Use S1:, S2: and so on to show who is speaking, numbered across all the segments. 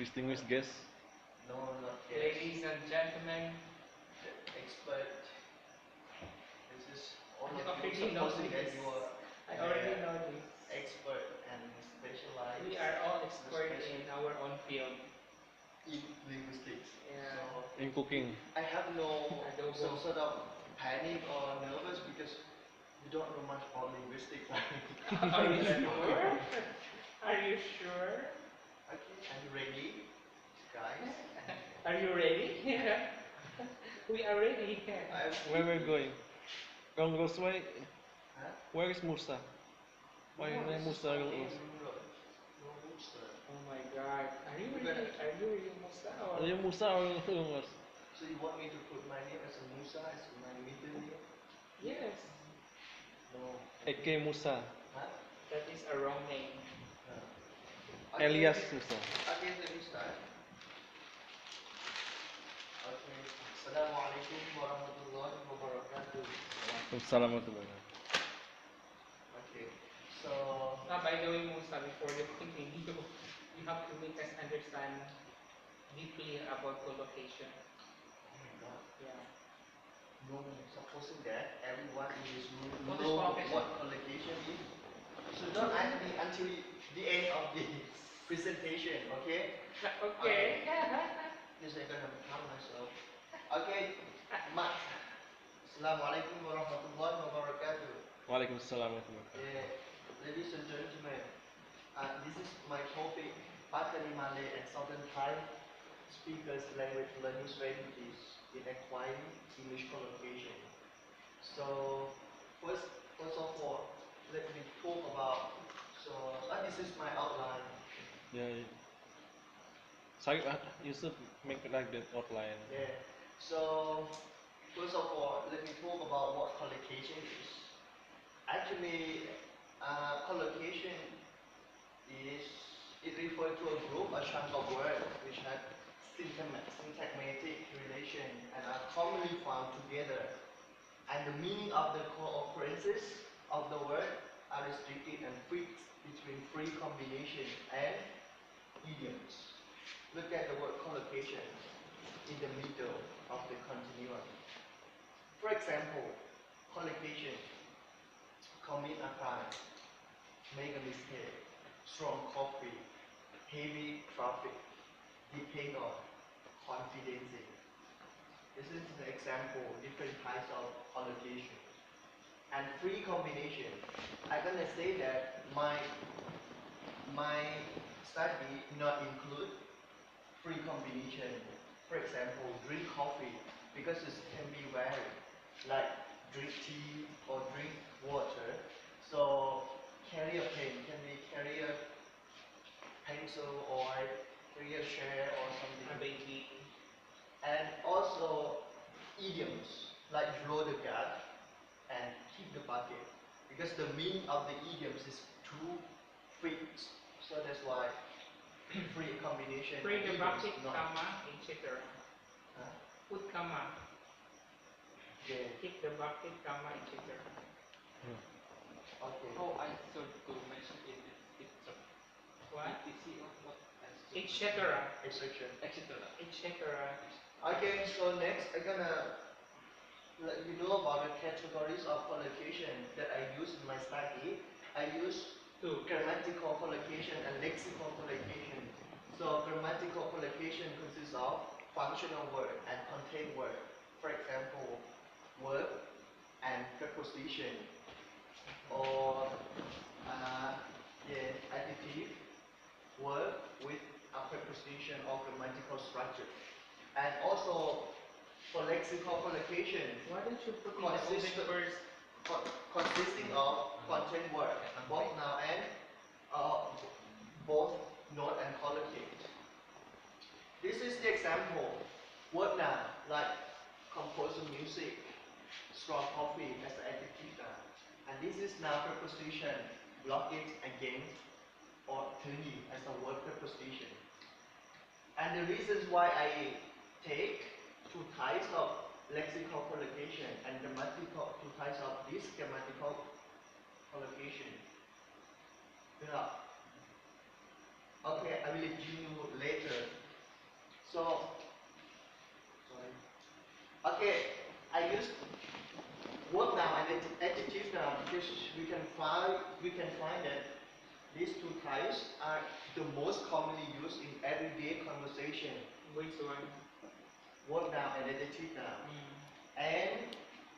S1: distinguished guests.
S2: No, not yet.
S3: Ladies and gentlemen,
S2: The expert. This is all
S3: I
S2: of
S3: already
S2: you
S3: know
S2: supposing that
S3: this.
S2: you are
S3: I already know this.
S2: expert and specialized.
S3: We are all expert in our own field.
S2: in linguistics.
S3: Yeah.
S2: So
S1: In cooking.
S2: I have no
S3: Adobo.
S2: some sort of panic or nervous because you don't know much about linguistics.
S3: Are you sure? Are you sure?
S2: Okay, are you ready, guys?
S3: Are you ready? We are ready.
S2: I'm
S1: Where we're going? Congressway.
S2: Huh?
S1: Where is Musa? Why
S2: No,
S1: is
S2: this is
S1: Musa?
S2: not
S1: Congress?
S2: No, Musa.
S3: Oh my God. Are you ready? Are you ready, Musa?
S1: Are you Musa or Congress?
S2: So you want me to put my name as a Musa as my middle name?
S3: Yes.
S2: No.
S1: Eke Musa.
S2: Huh?
S3: That is a wrong name.
S2: Okay,
S1: Elias Musa.
S2: Okay, let me start. Okay. Assalamualaikum warahmatullahi wabarakatuh.
S1: Assalamualaikum.
S2: Okay. So
S3: By the way, Musa, before you continue, you have to make us understand deeply about collocation.
S2: oh my god.
S3: Yeah.
S2: No, supposing that everyone in this room
S3: What is
S2: know
S3: collocation?
S2: what collocation is. So don't ask me until the end of the presentation, okay?
S3: Okay.
S2: Because I'm gonna calm myself. Okay, Mat. Assalamualaikum warahmatullahi wabarakatuh.
S1: Waalaikumsalam.
S2: Ladies and gentlemen, this is my topic, Pakistani Malay and Southern Thai speakers language learning strategies in acquiring English collocation. So first of all, let me talk about. So this is my outline.
S1: Yeah. So you should make it like that outline.
S2: Yeah. So first of all, let me talk about what collocation is. Actually, collocation is it refers to a group, a chunk of words which have syntagmatic relation and are commonly found together. And the meaning of the co-occurrences of the word are restricted and fixed between free combinations and idioms. Look at the word collocation in the middle of the continuum. For example, collocation, commit a crime, make a mistake, strong coffee, heavy traffic, depend on, confidence. This is an example, different types of collocation. And free combination, I'm gonna say that my study not include free combination. For example, drink coffee because it can be varied, like drink tea or drink water. So carry a pen can be carry a pencil or carry a chair or
S3: A
S2: something.
S3: baby.
S2: And also idioms like draw the gap and keep the bucket because the meaning of the idioms is too fixed. So that's why free combination.
S3: Bring the
S2: idioms
S3: bucket,
S2: not.
S3: comma, etc.
S2: Huh?
S3: Put comma.
S2: Yeah.
S3: Keep the bucket, comma, etc.
S2: Okay.
S4: Oh, I thought to mention it.
S3: What?
S4: etc. What?
S3: Etc.
S2: Etc.
S4: Etc.
S3: Etc.
S2: Okay, so next I'm gonna let you know about the categories of collocation that I use in my study. I use
S3: Two.
S2: grammatical collocation and lexical collocation. So grammatical collocation consists of functional word and content word. For example, verb and preposition, or adjective, word with a preposition or grammatical structure. And also for lexical collocation,
S3: Why don't you put in the open first?
S2: consisting of content word, both noun and both noun and collocate. This is the example. Word noun like compose music, strong coffee as an adjective noun. And this is noun preposition, block it again, or turning as a word preposition. And the reasons why I take two types of lexical collocation and two types of this grammatical collocation. Yeah. Okay, I will let you later So, sorry. Okay, I use verb now and adjective now because we can find that these two types are the most commonly used in everyday conversation.
S3: Which one?
S2: Verb now and adjective now.
S3: Mm.
S2: And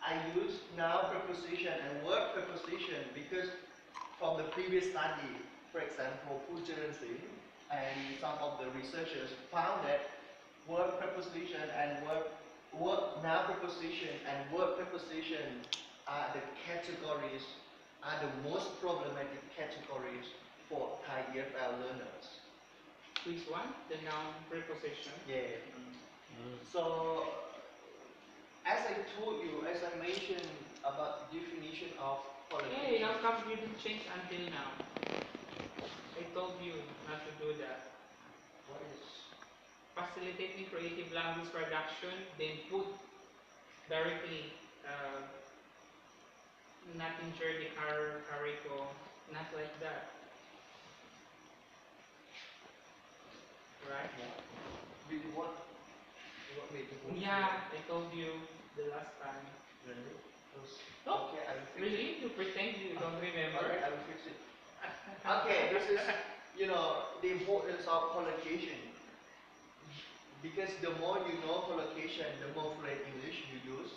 S2: I use noun preposition and word preposition because from the previous study, for example, Pujaran Singh and some of the researchers found that word preposition and noun preposition and word preposition are the most problematic categories for Thai EFL learners.
S3: Which one? The noun preposition.
S2: Yeah.
S3: Mm.
S2: So, as I told you, as I mentioned about definition of
S3: Hey,
S2: qualification.
S3: how come you didn't change until now? I told you not to do that.
S2: What is?
S3: Facilitating creative language production, then put directly, not injure the curriculum, not like that. Right?
S2: With what? What made the book?
S3: Yeah, I told you the last time.
S2: Really?
S3: No,
S2: Okay, I will fix it.
S3: really? You pretend you don't remember?
S2: Okay, I will fix it. Okay, this is, the importance of collocation. Because the more you know collocation, the more fluent English you use.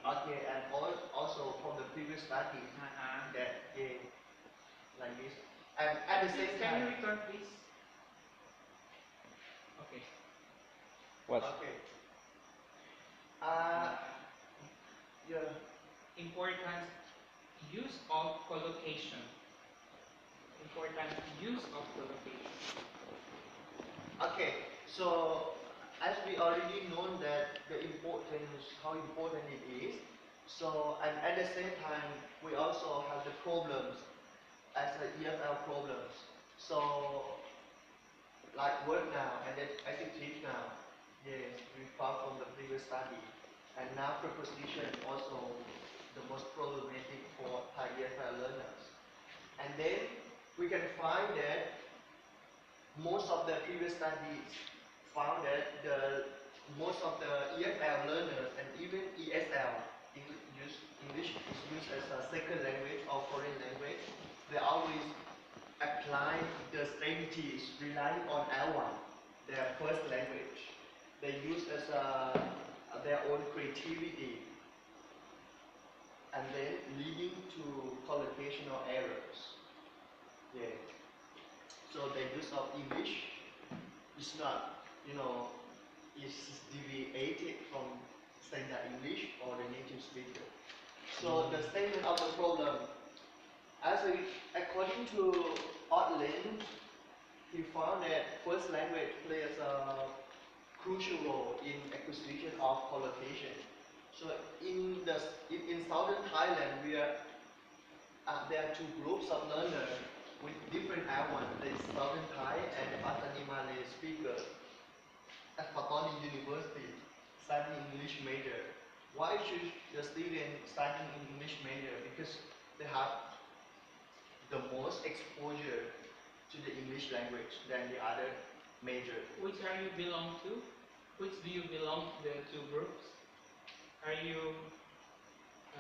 S2: Okay, and also from the previous study, that like this. And at the same
S3: Can you
S2: time,
S3: return, please? Okay.
S1: What?
S2: okay. Yeah.
S3: Important use of collocation. Important use of collocation.
S2: Okay, so as we already know that how important it is. So, and at the same time, we also have the problems as the EFL problems. So, like word now and then adjective now. Yes, we found from the previous study. And now preposition also the most problematic for Thai EFL learners. And then we can find that most of the previous studies found that most of the EFL learners and even ESL, English is used as a second language or foreign language. They always apply the strategies relying on L1, their first language. They use as their own creativity and then leading to collocational errors. Yeah. So the use of English is not, is deviated from standard English or the native speaker. So the statement of the problem, according to Otland, he found that first language plays a crucial role in acquisition of collocation. So in southern Thailand, there are two groups of learners with different L1. There is Southern Thai and Patani Malay speakers at Patani University studying English major. Why should the student studying English major? Because they have the most exposure to the English language than the other major.
S3: Which are you belong to? Which do you belong to the two groups? Are you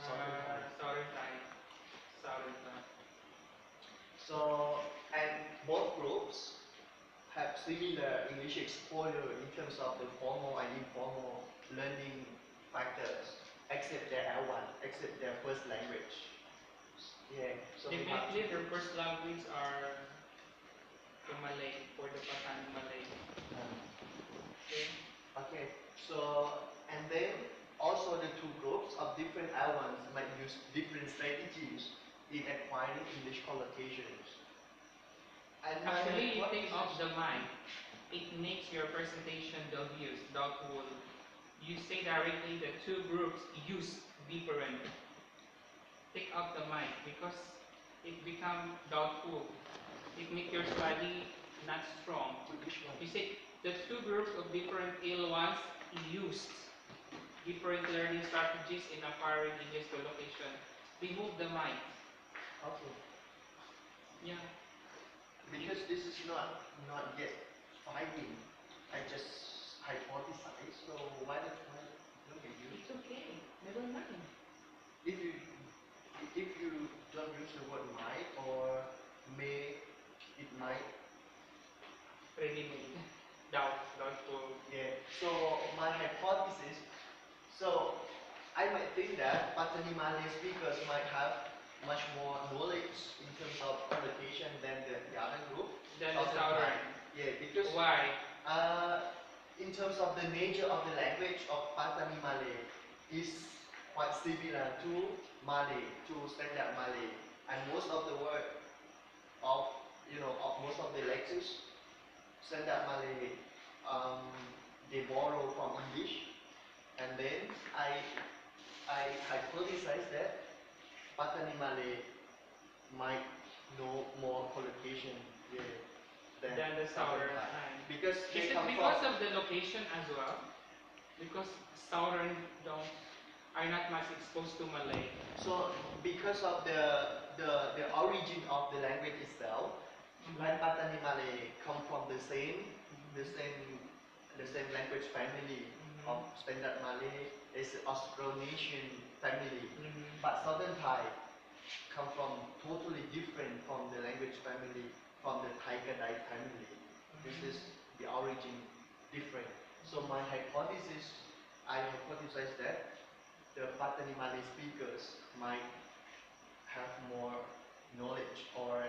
S2: Southern Thai.
S3: Southern Thai? Southern Thai.
S2: So, and both groups have similar English exposure in terms of the formal and informal learning factors, except their L1, except their first language. Yeah. So
S3: Definitely, their first language are the Malay, for the Patani Malay. Okay.
S2: Okay. So, and then also the two groups of different L1s might use different strategies in acquiring English collocations. And
S3: Actually, you take off the mic. It makes your presentation doubtful. You say directly the two groups use different. Take off the mic because it becomes doubtful. It makes your study not strong. You say the two groups of different L1s used different learning strategies in acquiring English collocation. Remove the mic.
S2: Okay.
S3: Yeah.
S2: Because this is not yet fighting. I So why did I look at you?
S3: It's okay. Never mind.
S2: If you don't use the word might or may, it might.
S3: Ready-made. Doubtful.
S2: Yeah. So my hypothesis. So I might think that Patani Malay speakers might have much more knowledge in terms of collocation than the other group.
S3: Then the
S2: Southern
S3: Southern.
S2: Thai. Yeah, because
S3: Why?
S2: in terms of the nature of the language of Patani Malay is quite similar to Malay, to Standard Malay, and most of the word of of most of the lexicons Standard Malay they borrow from English, and then I hypothesize that Patani Malay might know more collocation than
S3: Than the
S2: Southern
S3: Southern
S2: Thai
S3: Thai.
S2: because
S3: Is
S2: they
S3: it
S2: come
S3: because
S2: from
S3: of the location as well? Because Southern are not much exposed to Malay.
S2: so because of the origin of the language itself, like Patani Malay come from the same language family of Standard Malay. It's Austronesian family, but Southern Thai come from totally different from the language family from the Thai Kadai family. This is the origin different. So my hypothesis, I hypothesize that the Patani Malay speakers might have more knowledge or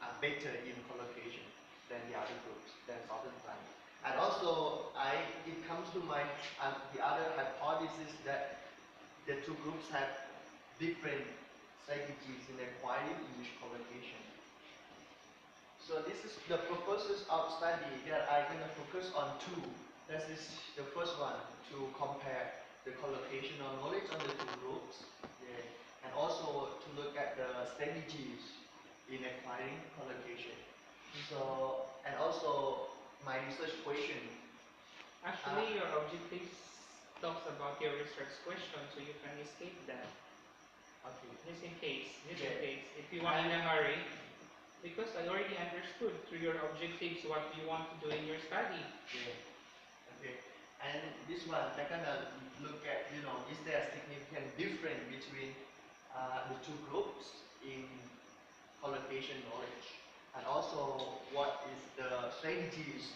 S2: are better in collocation than the other groups, than Southern Thai. And also, it comes to mind the other hypothesis that the two groups have different strategies in acquiring English collocation. So this is the purposes of study that I'm going to focus on two. This is the first one, to compare the collocational knowledge of the two groups, and also to look at the strategies in acquiring collocation. So, and also my research question.
S3: Actually, your objective talks about your research question, so you can escape that.
S2: Okay.
S3: Just in case,
S2: Yeah.
S3: if you want in a hurry, because I already understood through your objectives what you want to do in your study.
S2: Yeah. Okay. And this one, I gonna look at, is there a significant difference between the two groups in collocation knowledge, and also what is the strategies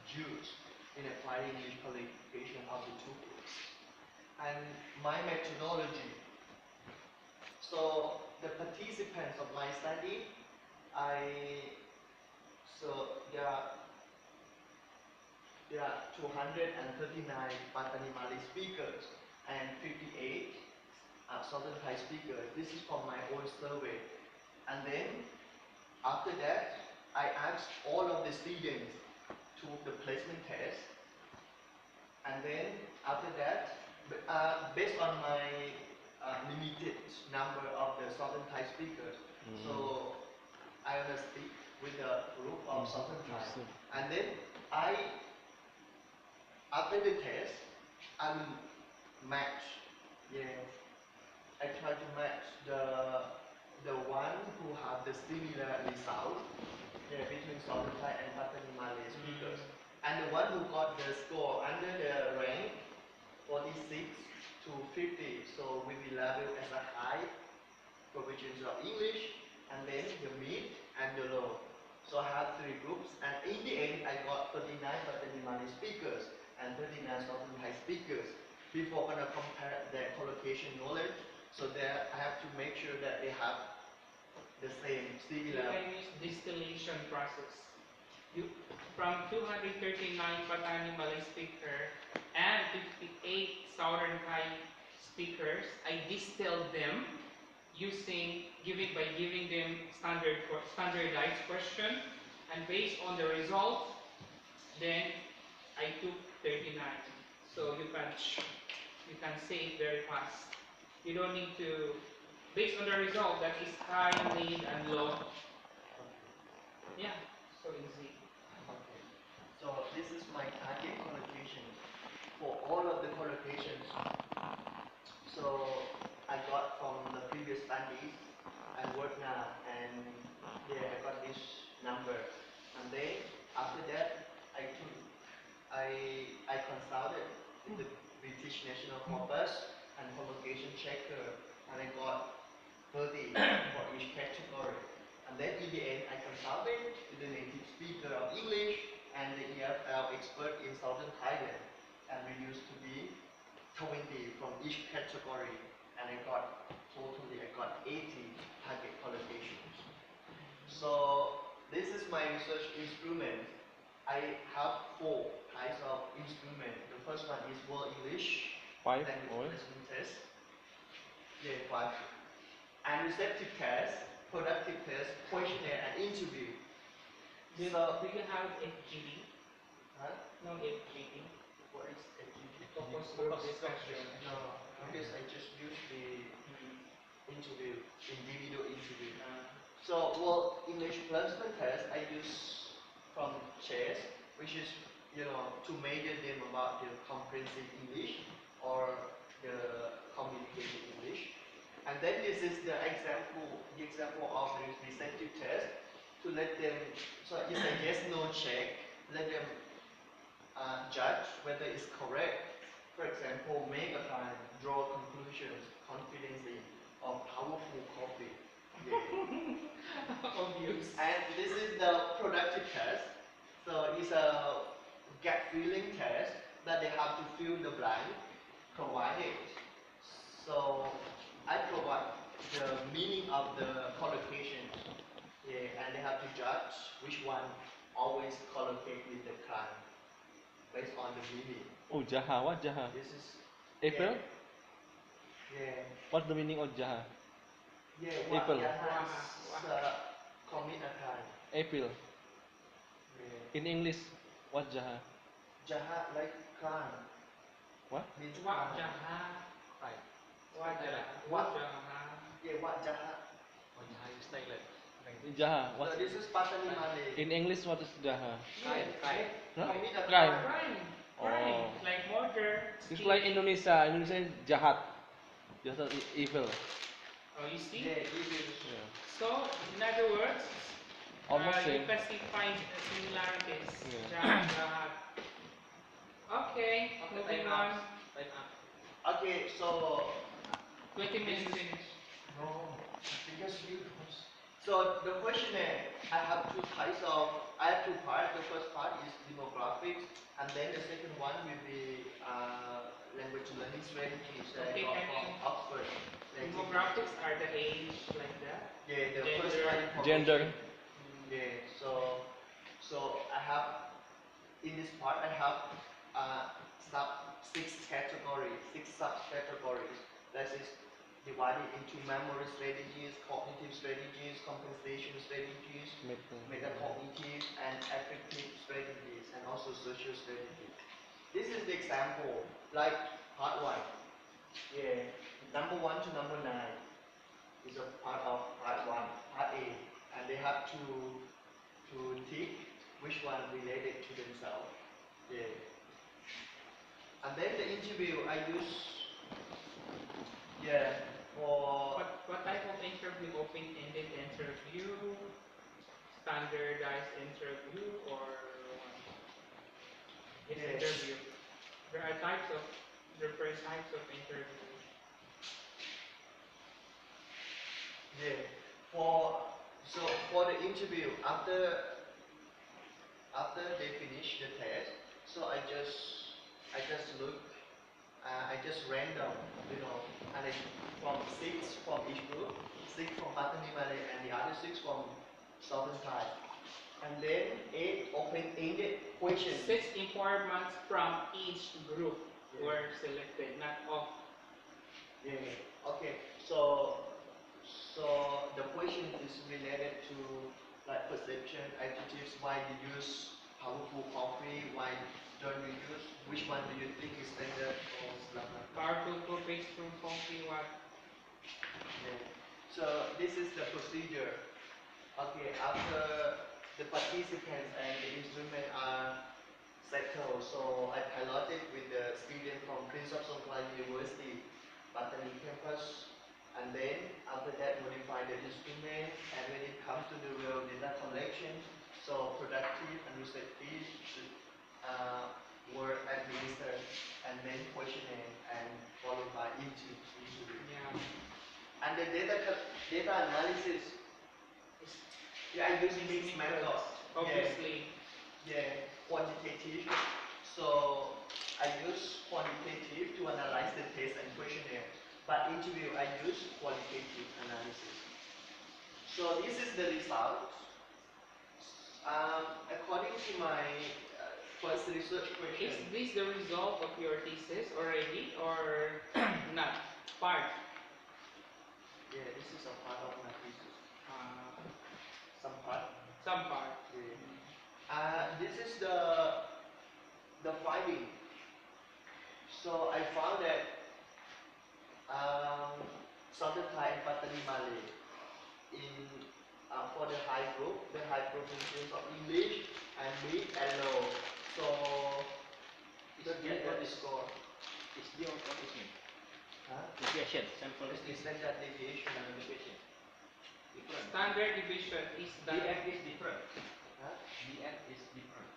S2: used in applying English collocation of the two groups, and my methodology. So the participants of my study, there are 239 Patani Malay speakers and 58 Southern Thai speakers. This is from my own survey. And then after that, I asked all of the students to the placement test. And then after that, based on my limited number of the Southern Thai speakers, so I will speak with a group of Southern Thai. And then after the test, I will match. I try to match the one who have the similar result between Southern Thai and Patani Malay speakers, and the one who got the score under the rank 46 to 50, so will be labeled as a high proficiency of English, and then the mid and the low. So I have three groups, and in the end, I got 39 Patani Malay speakers and 39 Southern Thai speakers. Before I'm gonna compare their collocation knowledge, so there I have to make sure that they have the same
S3: You
S2: similar.
S3: can use distillation process. From 239 Patani Malay speaker and 58 Southern Thai speakers, I distilled them by giving them standardized question, and based on the result, then I took 39. So you can say it very fast. You don't need to, based on the result that is high, mid, and low. Yeah, so easy.
S2: Okay. So this is my target collocation for all of the collocations. So I got from the previous studies and work now, and I got this number. And then after that, I I consulted with the British National Corpus and homologation checker, and I got 30 for each category. And then in the end, I consulted with the native speaker of English and the EFL expert in Southern Thailand, and we used to be 20 from each category, and I got 80 target qualifications. So this is my research instrument. I have 4 types of instrument. The first one is World English,
S1: 5
S2: language
S1: or
S2: placement test. Yeah, 5. And receptive test, productive test, questionnaire, and interview.
S3: Do you have FGD?
S2: Huh?
S3: No FGD.
S2: What is FGD?
S3: Focus group discussion.
S2: No, because I just use the interview, individual interview. So, well, English placement test I use from CHES, which is, to measure them about the comprehensive English or the communication English. And then this is the example of the receptive test to let them, so it's a yes/no check, let them judge whether it's correct. For example, make a plan, draw conclusions confidently, or powerful copy. Yeah.
S3: Obvious.
S2: And this is the productive test. So it's a gut feeling test that they have to fill the blank provided. So I provide the meaning of the collocation. Yeah, and they have to judge which one always collocate with the client based on the meaning.
S1: oh Jaha, what Jaha?
S2: This is
S1: April?
S2: Yeah.
S1: What's the meaning of Jaha?
S2: Yeah,
S1: April.
S2: Commit a crime.
S1: April.
S2: Yeah.
S1: In English, what Jaha?
S2: Jahat like crime.
S1: What?
S2: Means
S3: What
S2: crime.
S3: jaha?
S4: Right.
S3: What jaha?
S2: What?
S3: What jaha?
S2: Yeah, what jahat?
S4: On high style.
S1: Jaha.
S2: So
S1: What?
S2: this is Patani Malay.
S1: In English, what is Jaha?
S4: Crime.
S1: Huh?
S2: Commit a
S1: Crime.
S3: Crime.
S1: Oh.
S3: Crime. Like murder.
S1: It's
S3: thief.
S1: like Indonesia. Indonesia is Jahat. Jahat is evil.
S3: Oh, you see?
S2: Yeah, it is.
S1: Yeah.
S3: So, in other words,
S1: Almost
S3: you
S1: same.
S3: classified similarities.
S1: Yeah.
S3: Jahat, jahat. Okay, moving on.
S4: Time up.
S2: Okay, so
S3: 20 minutes finish.
S2: no, because you. So the questionnaire, I have 2 types of. I have 2 parts. The first part is demographics, and then the second one will be language learning strategies that
S3: Okay,
S2: I got
S3: can
S2: from
S3: you-
S2: Oxford.
S3: Demographics are the age like that.
S2: Yeah, the
S3: Gender.
S2: first one information.
S1: Gender.
S2: Yeah, so I have in this part I have six categories, 6 subcategories. That is divided into memory strategies, cognitive strategies, compensation strategies, metacognitive and affective strategies, and also social strategies. This is the example, like part 1. Yeah, number 1 to number 9 is a part of part 1, part A, and they have to tick which one related to themselves. Yeah. And then the interview I use, for
S3: What type of interview? Open-ended interview, standardized interview, or what? It's
S2: Yes.
S3: interview. There are different types of interview.
S2: yeah, for the interview after they finish the test, so I just look, I just random, and I from 6 from each group, 6 from Patani Malay and the other 6 from Southern Thai, and then 8 open-ended questions.
S3: 6 informants from each group
S2: Yeah.
S3: were selected, not all.
S2: Yeah. Okay. So the question is related to like perception, attitudes. Why do you use powerful coffee? Why don't you use? Which one do you think is standard or blah blah blah?
S3: Powerful co-based from coffee, what?
S2: Yeah. So this is the procedure. Okay. After the participants and the instrument are settled, so I piloted with the student from Prince of Songkhla University, Patani campus. And then after that modify the instrument, and when it comes to the real data collection, so productive and receptive then questionnaire, and followed by interview.
S3: Yeah.
S2: And the data analysis is, yeah, I use mixed methods.
S3: Obviously.
S2: Yeah, quantitative. So I use quantitative to analyze the test and questionnaire, but interview I use qualitative analysis. So this is the result. According to my first research question.
S3: Is this the result of your thesis already or not? Part?
S2: Yeah, this is a part of my thesis.
S3: Uh,
S2: Some part.
S3: some part.
S2: Yeah. This is the finding. So I found that Southern Thai and Pattani Malay in for the high group in terms of English and mid and low. So
S5: Is
S2: get
S5: what
S2: the
S5: is
S2: score.
S5: is the what is mean?
S2: Huh?
S5: Deviation, sample
S2: It's the standard deviation.
S5: deviation. Different.
S3: Standard deviation is done.
S5: DF is different.
S2: Huh?
S5: DF is different.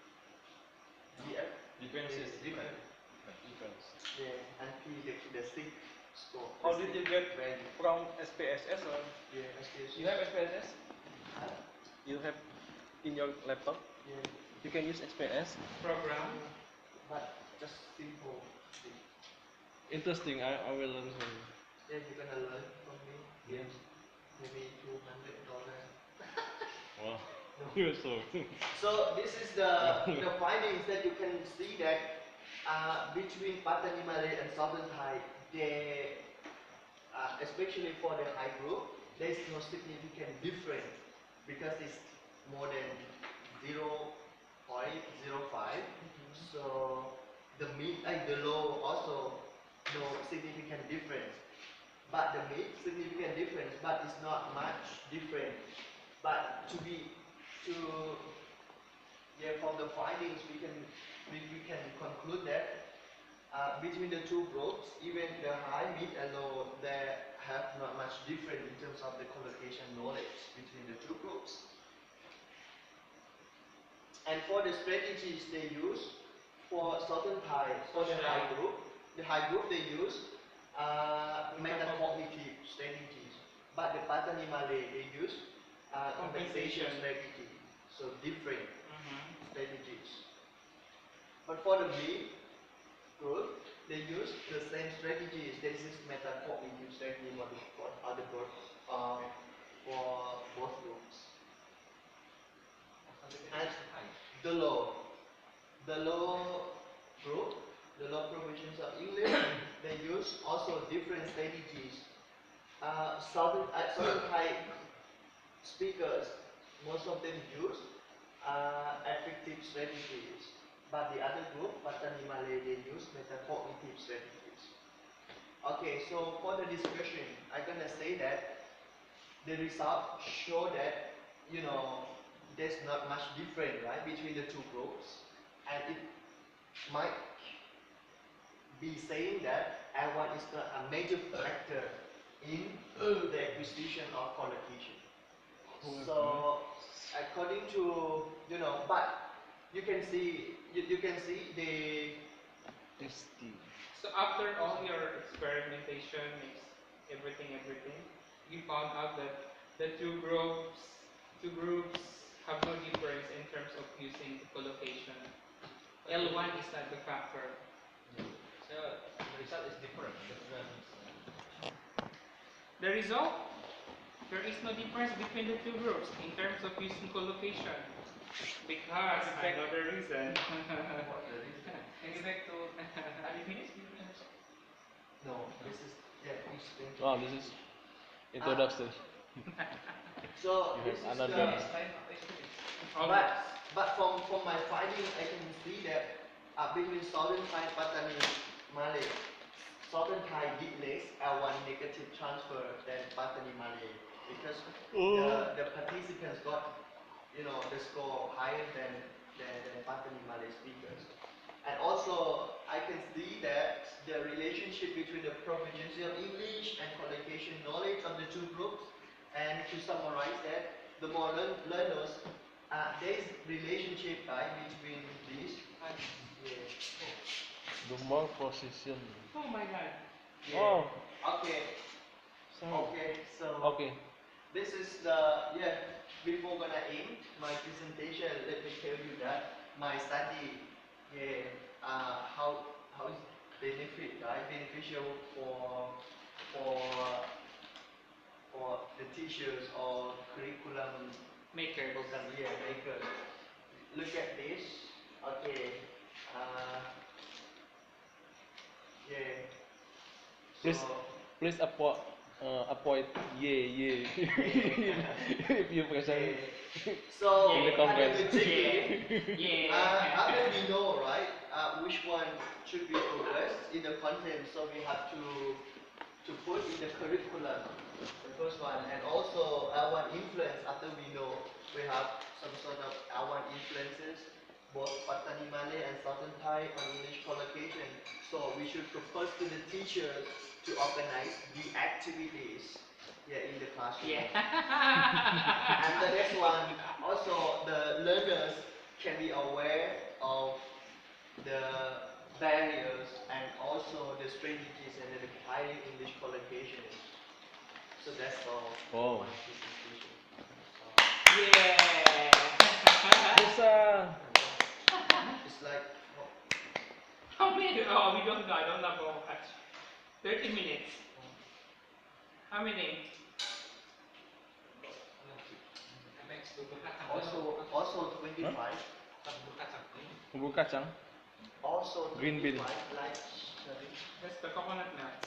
S2: DF.
S1: Difference is
S5: Different.
S1: difference.
S2: Yeah, and P the stick score.
S1: How
S2: The
S1: did you
S2: stick
S1: get
S2: value.
S1: from SPSS or
S2: Yeah, SPSS.
S1: you have SPSS?
S2: Huh?
S1: You have in your laptop?
S2: Yeah.
S1: You can use SPS.
S3: Program.
S2: But just simple.
S1: Interesting. I will learn from you.
S2: Yeah, you're gonna learn from me.
S1: Yes.
S2: Maybe $200.
S1: Wow. You're so.
S2: So this is the findings that you can see that between Pattani Malay and Southern Thai, they especially for the high group, there is no significant difference because it's more than 0.05. So the mid and the low also no significant difference. But the mid significant difference, but it's not much different. But from the findings we can conclude that between the two groups, even the high, mid, and low, they have not much difference in terms of the collocation knowledge between the two groups. And for the strategies they use for Southern Thai, for the high group they use metacognitive strategies, but the Pattani Malay they use compensation strategy. So different strategies. But for the B group, they use the same strategies. This is metacognitive strategy for other groups, for both groups. And the low group, the low provisions of English, they use also different strategies. Southern Thai speakers, most of them use affective strategies, but the other group, Pattani Malay, they use metacognitive strategies. Okay, so for the discussion, I'm gonna say that the results show that there's not much difference, right, between the two groups, and it might be saying that L1 is not a major factor in the acquisition of collocation. So according to but you can see the
S1: Testing.
S3: So after all your experimentation, everything, you found out that the two groups have no difference in terms of using the collocation. L1 is not the factor.
S5: So the result is different.
S3: The result, there is no difference between the two groups in terms of using collocation. Because I know the reason.
S4: Can you back to are you finished?
S2: no. This is it's going to
S1: Wow, this is introduction.
S2: so
S1: You
S2: this
S1: have
S2: is
S1: another-
S2: but from my findings, I can see that between Southern Thai and Pattani Malay, Southern Thai did less L1 negative transfer than Pattani Malay because the participants got the score higher than Pattani Malay speakers. And also I can see that the relationship between the proficiency of English and collocation knowledge of the two groups, and to summarize that, the more learners, there is relationship between these.
S1: The more position.
S3: Oh my god.
S2: Yeah.
S1: Oh,
S2: Okay.
S1: sorry.
S2: Okay. So
S1: Okay.
S2: this is the before gonna end my presentation, let me tell you that my study how is beneficial for for the teachers or curriculum
S3: Makers.
S2: makers. Look at this. Okay. Uh, yeah.
S1: Please.
S2: So
S1: Please avoid yeah. If you present
S2: so
S1: in the conference.
S3: Yeah.
S2: after we know, right, which one should be progressed in the content, so we have to put in the curriculum, the first one, and also L1 influence. After we know, we have some sort of L1 influences, both Patani Malay and Southern Thai on English collocation. So we should propose to the teachers to organize the activities in the classroom.
S3: Yeah.
S2: And the next one, also the learners can be aware of the barriers and also the strategies and the high English collocation. So that's all.
S1: Oh.
S2: My presentation.
S3: Yeah.
S1: This
S2: It's like
S3: How many? Oh, we don't know. I don't know how much. 30 minutes. How many?
S2: also 25.
S1: bubur kacang.
S2: Also
S1: Green bean.
S2: 25 like
S3: That's the coconut nuts.